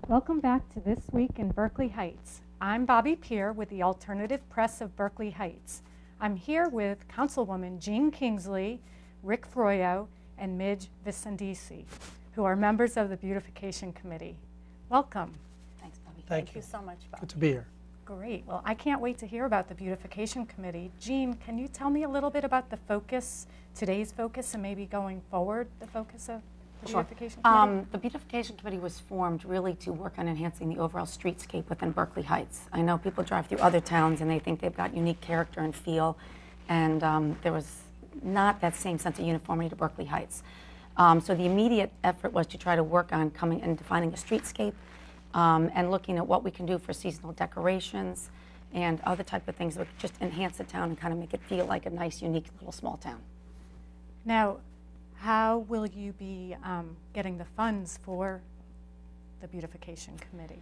Welcome back to This Week in Berkeley Heights. I'm Bobby Peer with the Alternative Press of Berkeley Heights. I'm here with Councilwoman Jean Kingsley, Rick Froyo, and Midge Vicendisi, who are members of the Beautification Committee. Welcome. Thanks, Bobby. Thank you so much, Bobby. Good to be here. Great. Well, I can't wait to hear about the Beautification Committee. Jean, can you tell me a little bit about the focus, today's focus, and maybe going forward, the focus of the Beautification Committee? The Beautification Committee was formed really to work on enhancing the overall streetscape within Berkeley Heights. I know people drive through other towns and they think they've got unique character and feel, and there was not that same sense of uniformity to Berkeley Heights. So the immediate effort was to try to work on coming and defining a streetscape and looking at what we can do for seasonal decorations and other type of things that would just enhance the town and kind of make it feel like a nice, unique little small town. Now, how will you be getting the funds for the Beautification Committee?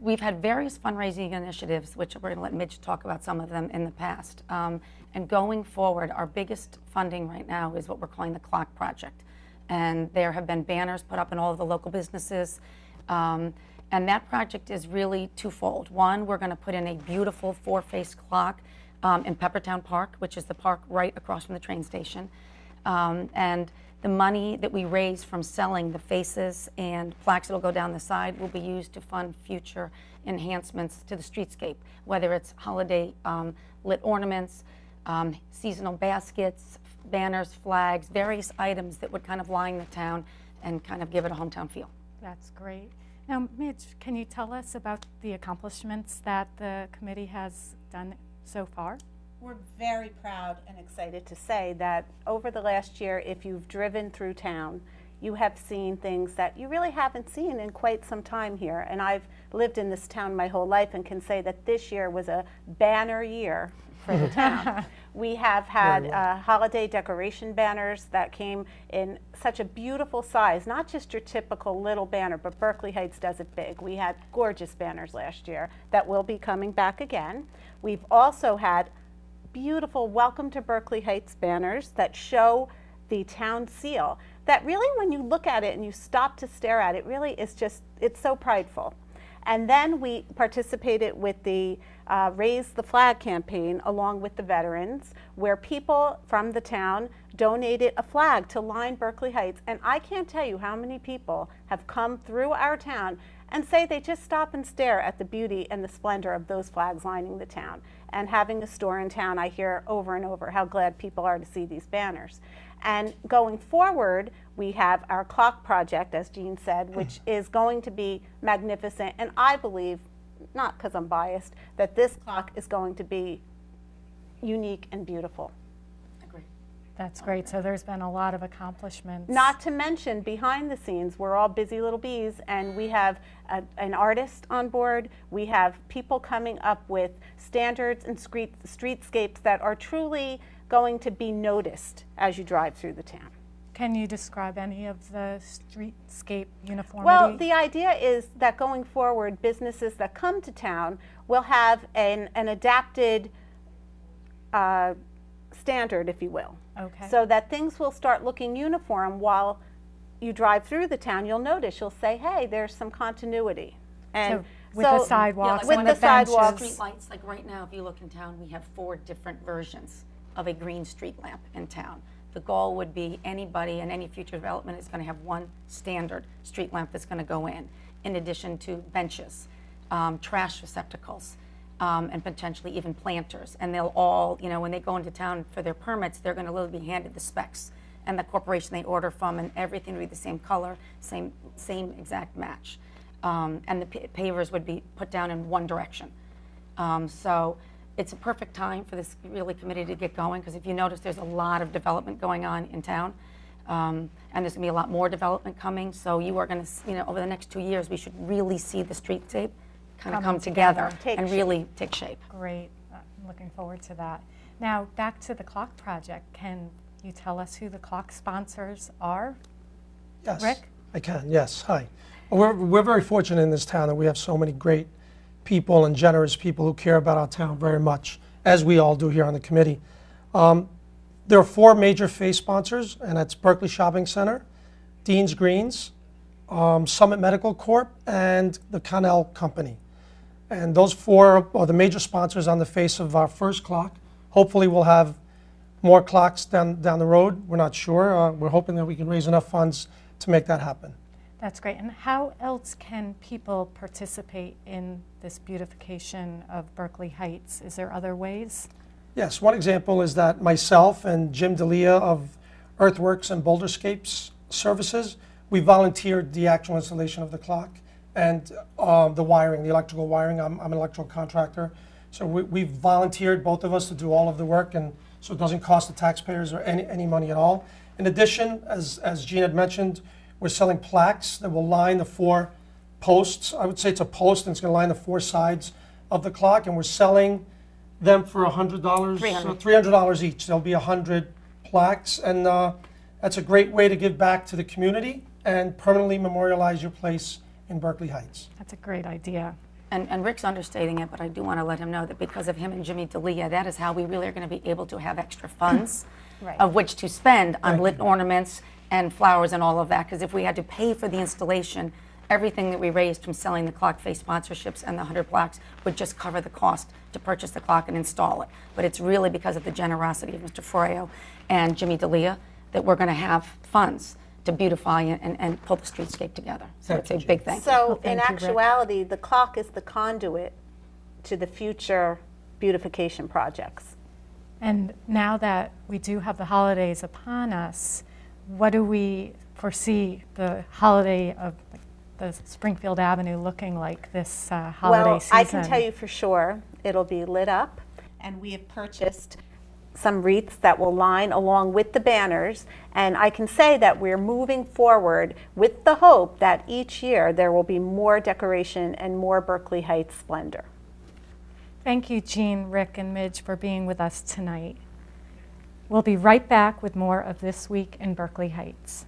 We've had various fundraising initiatives, which we're going to let Midge talk about some of them in the past. And going forward, our biggest funding right now is what we're calling the Clock Project. And there have been banners put up in all of the local businesses. And that project is really twofold. One, we're going to put in a beautiful four-face clock in Peppertown Park, which is the park right across from the train station. And the money that we raise from selling the faces and plaques that will go down the side will be used to fund future enhancements to the streetscape, whether it's holiday lit ornaments, seasonal baskets, banners, flags, various items that would kind of line the town and kind of give it a hometown feel. That's great. Now, Midge, can you tell us about the accomplishments that the committee has done so far? We're very proud and excited to say that over the last year, if you've driven through town, you have seen things that you really haven't seen in quite some time here. And I've lived in this town my whole life and can say that this year was a banner year for the town. We have had holiday decoration banners that came in such a beautiful size, not just your typical little banner, but Berkeley Heights does it big. We had gorgeous banners last year that will be coming back again. We've also had beautiful Welcome to Berkeley Heights banners that show the town seal that really, when you look at it and you stop to stare at it, really is just, it's so prideful. And then we participated with the Raise the Flag campaign along with the veterans, where people from the town donated a flag to line Berkeley Heights. And I can't tell you how many people have come through our town and say they just stop and stare at the beauty and the splendor of those flags lining the town. And having a store in town, I hear over and over how glad people are to see these banners. And going forward, we have our Clock Project, as Jean said, which is going to be magnificent. And I believe, not because I'm biased, that this clock is going to be unique and beautiful. That's great. So there's been a lot of accomplishments. Not to mention, behind the scenes, we're all busy little bees, and we have an artist on board. We have people coming up with standards and streetscapes that are truly going to be noticed as you drive through the town. Can you describe any of the streetscape uniformity? Well, the idea is that going forward, businesses that come to town will have an adapted standard, if you will. Okay. So that things will start looking uniform while you drive through the town. You'll notice, you'll say, hey, there's some continuity. And so with the sidewalks, with the sidewalks, street lights, like right now, if you look in town, we have 4 different versions of a green street lamp in town. The goal would be anybody in any future development is going to have one standard street lamp that's going to go in addition to benches, trash receptacles, and potentially even planters. And they'll all, you know, when they go into town for their permits, they're going to literally be handed the specs and the corporation they order from, and everything would be the same color, same exact match. And the pavers would be put down in one direction. So it's a perfect time for this really committee to get going, because if you notice, there's a lot of development going on in town. And there's going to be a lot more development coming. So you are going to, you know, over the next 2 years, we should really see the streetscape kind of come together and really take shape. Great. I'm looking forward to that. Now, back to the Clock Project. Can you tell us who the clock sponsors are? Yes, Rick? I can. Yes. Hi. We're very fortunate in this town that we have so many great people and generous people who care about our town very much, as we all do here on the committee. There are 4 major face sponsors, and that's Berkeley Shopping Center, Dean's Greens, Summit Medical Corp., and the Connell Company. And those four are the major sponsors on the face of our first clock. Hopefully we'll have more clocks down the road. We're not sure. We're hoping that we can raise enough funds to make that happen. That's great. And how else can people participate in this beautification of Berkeley Heights? Is there other ways? Yes, one example is that myself and Jim D'Elia of Earthworks and Boulderscapes Services, we volunteered the actual installation of the clock and the wiring, the electrical wiring. I'm an electrical contractor. So we volunteered, both of us, to do all of the work, and so it doesn't cost the taxpayers or any money at all. In addition, as Jean had mentioned, we're selling plaques that will line the four posts. I would say it's a post, and it's going to line the four sides of the clock, and we're selling them for $100, $300 each. There'll be 100 plaques, and that's a great way to give back to the community and permanently memorialize your place in Berkeley Heights. That's a great idea. And Rick's understating it, but I do want to let him know that because of him and Jimmy D'Elia, that is how we really are going to be able to have extra funds Right. of which to spend on lit ornaments and flowers and all of that. Because if we had to pay for the installation, everything that we raised from selling the clock face sponsorships and the 100 plaques would just cover the cost to purchase the clock and install it. But it's really because of the generosity of Mr. Froyo and Jimmy D'Elia that we're going to have funds to beautify and pull the streetscape together. So it's a big thing. So thank in you, Rick. actuality, the clock is the conduit to the future beautification projects. And now that we do have the holidays upon us, what do we foresee the holiday of the Springfield Avenue looking like this holiday Well, season? I can tell you for sure it'll be lit up, and we have purchased some wreaths that will line along with the banners, and I can say that we're moving forward with the hope that each year there will be more decoration and more Berkeley Heights splendor. Thank you, Jean, Rick, and Midge, for being with us tonight. We'll be right back with more of This Week in Berkeley Heights.